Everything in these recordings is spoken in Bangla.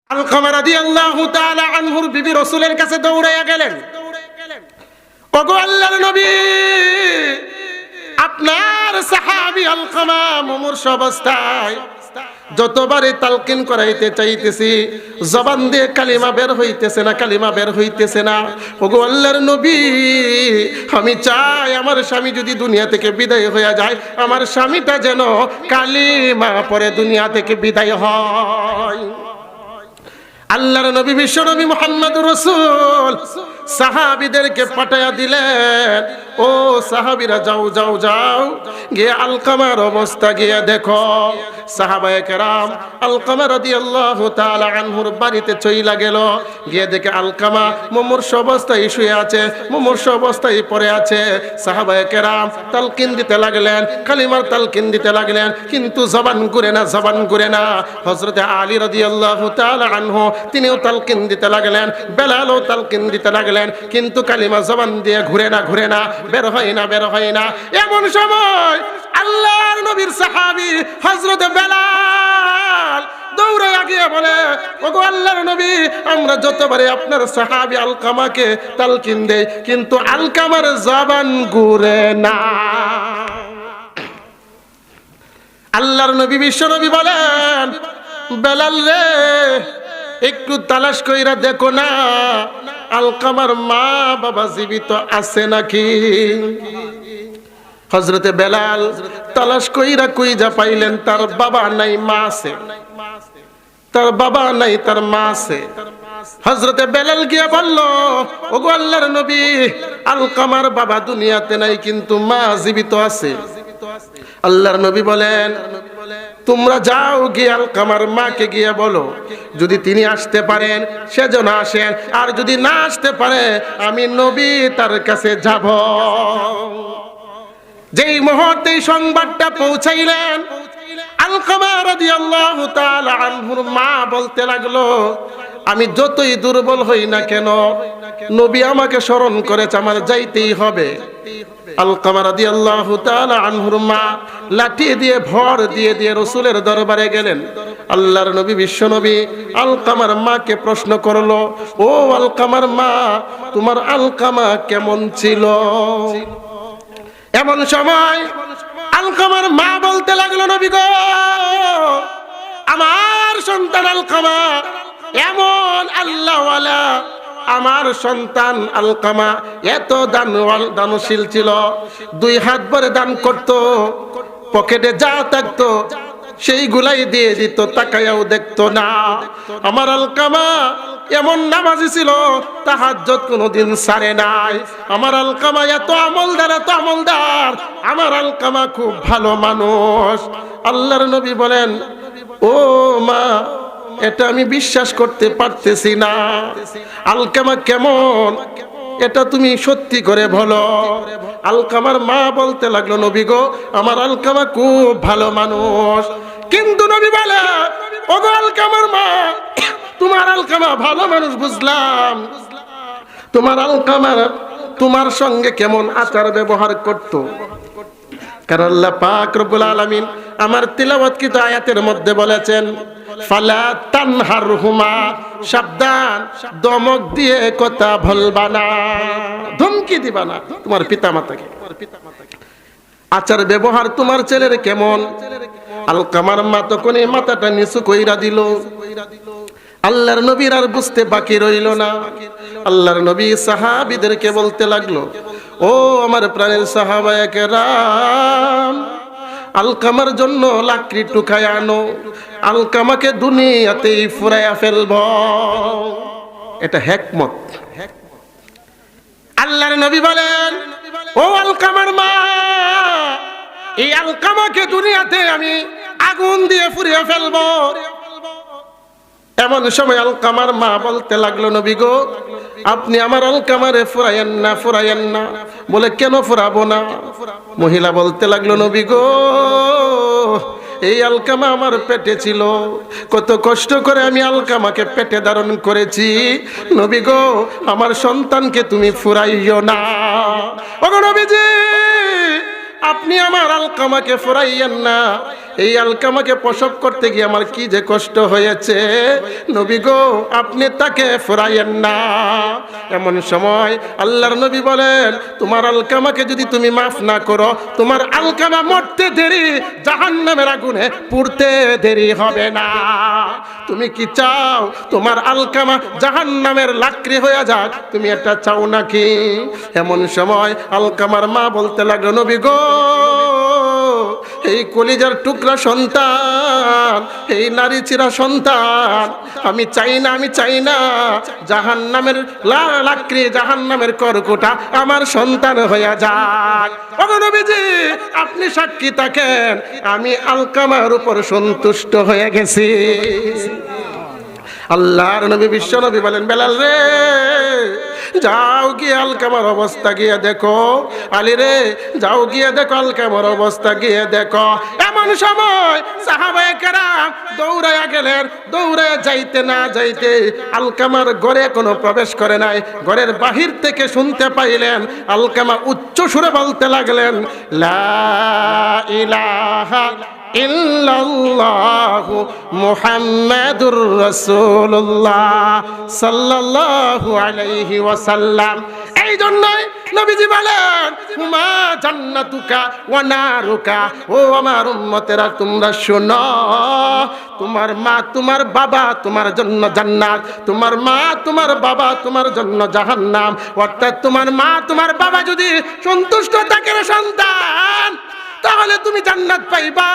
আলকামা রাদিয়াল্লাহু তাআলা আনহুর বিবি রাসূলের কাছে দৌড়াইয়া গেলেন, ওগো আল্লাহর নবী, আপনার সাহাবী আলকামা মুমূর্ষ অবস্থায় যতবারই তালকিন করাইতে চাইতেছি, জবান দিয়ে কালিমা বের হইতেছে না, কালিমা বের হইতেছে না। ওগো আল্লাহর নবী, আমি চাই আমার স্বামী যদি দুনিয়া থেকে বিদায় হয়ে যায়, আমার স্বামীটা যেন কালিমা পড়ে দুনিয়া থেকে বিদায় হয়। আল্লাহর নবী বিশ্ব নবী মুহাম্মদুর রাসূল সাহাবীদেরকে পাঠায়া দিলেন, ও সাহাবীরা যাও যাও যাও, গিয়ে আলকামার অবস্থা গিয়ে দেখো। সাহাবায়ে কেরাম আলকামা রাদিয়াল্লাহু তাআলা আনহুর বাড়িতে চইলা গেল, গিয়ে দেখে আলকামা মুমূর্ষ অবস্থায় শুয়ে আছে, মুমূর্ষ অবস্থায় পড়ে আছে। সাহাবায়ে কেরাম তালকিন দিতে লাগলেন, কালিমার তালকিন দিতে লাগলেন, কিন্তু জবান ঘুরে না, জবান ঘুরে না। হযরতে আলী রাদিয়াল্লাহু তাআলা আনহু তিনিও তালকিন দিতে লাগলেন, বেলালও তালকিন দিতে লাগলেন, কিন্তু কালিমা জবান দিয়ে ঘুরে না, ঘুরে না, বের হয় না, বের হয় না। এমন সময় আল্লাহর নবীর সাহাবী হযরতে বেলাল দৌড়ে গিয়ে বলে, ওগো আল্লাহর নবী, আমরা যতবারে আপনার সাহাবী আলকামাকে তালকিন দেই, কিন্তু আলকামার জবান ঘুরে না। আল্লাহর নবী বিশ্ব নবী বলেন, বেলাল রে, একটু তালাশ কইরা দেখো না আলকামার মা বাবা জীবিত আছে নাকি। হযরতে বেলাল তালাশ কইরা কইজা পাইলেন তার বাবা নাই, মা আছে। তার বাবা নাই, তার মা আছে। হযরতে বেলাল গিয়া বলল, ওগো আল্লাহর নবী, আলকামার বাবা দুনিয়াতে নাই, কিন্তু মা জীবিত আছে। আল্লাহর নবী বলেন, তোমরা যাও গিয়ে আলকামার মাকে গিয়ে বলো, যদি তিনি আসতে পারেন সেজন্য আসেন, আর যদি না আসতে পারে আমি নবী তার কাছে যাব। যেই মুহূর্তে সংবাদটা পৌঁছাইলেন, আলকামা রাদিয়াল্লাহু তাআলা আনহুর মা বলতে লাগলো, আমি যতই দুর্বল হই না কেন, নবী আমাকে স্মরণ করেছে, আমার যাইতেই হবে। আলকামা রাদিয়াল্লাহু তাআলা আনহুর মা লাঠি দিয়ে ভর দিয়ে দিয়ে রাসূলের দরবারে গেলেন। আল্লাহর নবী বিশ্ব নবী আলকামার মাকে প্রশ্ন করলো, ও আলকামার মা, তোমার আলকামা কেমন ছিল? এমন সময় আলকামার মা বলতে লাগলো, নবী গো, আমার সন্তান আলকামা এমন আল্লাহওয়ালা, আমার সন্তান আলকামা এত দানশীল ছিল, 2 হাত ভরে দান করত, পকেটে যা থাকতো সেইগুলাই দিয়ে দিত, তাকায়াও দেখতো না। আমার আলকামা এমন নামাজি ছিল, তাহাজ্জুদ কোনোদিন ছাড়ে নাই। আমার আলকামা এত আমলদার, এত আমলদার, আমার আলকামা খুব ভালো মানুষ। আল্লাহর নবী বলেন, ও মা, এটা আমি বিশ্বাস করতে পারতেছি না, আলকামা কেমন এটা তুমি সত্যি করে বলো। আলকামার মা বলতে লাগলো, নবী গো, আমার আলকামা খুব ভালো মানুষ। কিন্তু নবী বলে, ওগো আলকামার মা, তোমার আলকামা ভালো মানুষ বুঝলাম, তোমার আলকামার তোমার সঙ্গে কেমন আচার ব্যবহার করত? কারণ আল্লাহ পাক রব্বুল আলামিন আমার তিলাওয়াতকৃত আয়াতের মধ্যে বলেছেন, ফালা তানহারহুমা, সাবধান, দমক দিয়ে কথা বলবা না, ধমকি দিবা না তোমার পিতামাতাকে। আচার ব্যবহার তোমার ছেলের কেমন? আলকামার মা তখন এই মাথাটা নিচু কইরা দিল। আল্লাহর নবীর আর বুঝতে বাকি রইল না। আল্লাহর নবী সাহাবীদেরকে বলতে লাগলো, ও আমার প্রাণের সাহাবায়ে কেরাম, আলকামার জন্য লাকড়ি টুকায় আনো, আলকামাকে দুনিয়াতেই ফুরাইয়া ফেলব। এটা হিকমত। আল্লাহর নবী বলেন, ও আলকামার মা, এই আলকামাকে দুনিয়াতে আমি আগুন দিয়ে ফুরিয়ে ফেলব। এমন সময় আলকামার মা বলতে লাগলো, নবী গো, আপনি আমার আলকামারে ফুরাইয়েন না, ফুরাইয়েন না। বলে, কেন ফুরাবো না? মহিলা বলতে লাগলো, নবী গো, এই আলকামা আমার পেটে ছিল, কত কষ্ট করে আমি আলকামাকে পেটে ধারণ করেছি, নবী গো, আমার সন্তানকে তুমি ফুরাইও না। ওগো নবীজি, আপনি আমার আলকামাকে ফুরাইয়েন না, এই আলকামাকে প্রসব করতে গিয়ে আমার কি যে কষ্ট হয়েছে, নবী গো আপনি তাকে ফুরাইয়েন না। এমন সময় আল্লাহর নবী বলেন, তোমার আলকামাকে যদি তুমি মাফ না করো, তোমার আলকামা মরতে দেরি, জাহান্নামের আগুনে পুড়তে দেরি হবে না। তুমি কি চাও তোমার আলকামা জাহান্নামের লাকড়ি হয়ে যাক? তুমি এটা চাও নাকি? এমন সময় আলকামার মা বলতে লাগলো, নবী গো এই কলিজার টুকরা সন্তান, এই নারী চিরা সন্তান, আমি চাই না জাহান্নামের লাকড়ি, জাহান্নামের কর্কটা আমার সন্তান হয়ে যাক। ওগো নবীজি আপনি সাক্ষী থাকেন, আমি আলকামার উপর সন্তুষ্ট হয়ে গেছি। আল্লাহর নবী বিশ্ব নবী বলেন, বেলাল রে যাও গিয়ে আলকামার অবস্থা গিয়ে দেখো, আলী রে যাও গিয়ে দেখো আলকামার অবস্থা গিয়ে দেখো। এমন সময় সাহাবায়ে কেরাম দৌড়াইয়া গেলেন, দৌড়ে যাইতে না যাইতে আলকামার ঘরে কোনো প্রবেশ করে নাই, ঘরের বাহির থেকে শুনতে পাইলেন আলকামা উচ্চ সুরে বলতে লাগলেন, লা ইলাহা ইল্লাল্লাহু মুহাম্মাদুর রাসূলুল্লাহ সাল্লাল্লাহু আলাইহি ওয়াসাল্লাম। এই জন্যই নবীজি বলেন, হুমা জান্নাতুকা ওয়া নারুকা, ও আমার উম্মতেরা তোমরা শোনো, তোমার মা তোমার বাবা তোমার জন্য জান্নাত, তোমার মা তোমার বাবা তোমার জন্য জাহান্নাম। অর্থাৎ তোমার মা তোমার বাবা যদি সন্তুষ্ট থাকে রে সন্তান, তাহলে তুমি জান্নাত পাইবা।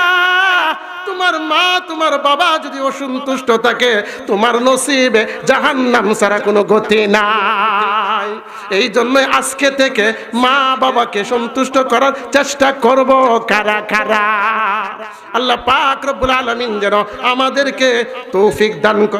তোমার মা তোমার বাবা যদি অসন্তুষ্ট থাকে, তোমার নসিবে জাহান্নাম ছাড়া কোনো গতি নাই। এই জন্য আজকে থেকে মা বাবাকে সন্তুষ্ট করার চেষ্টা করব কারা কারা। আল্লাহ পাক রব্বুল আলামিন যেন আমাদেরকে তৌফিক দান করে।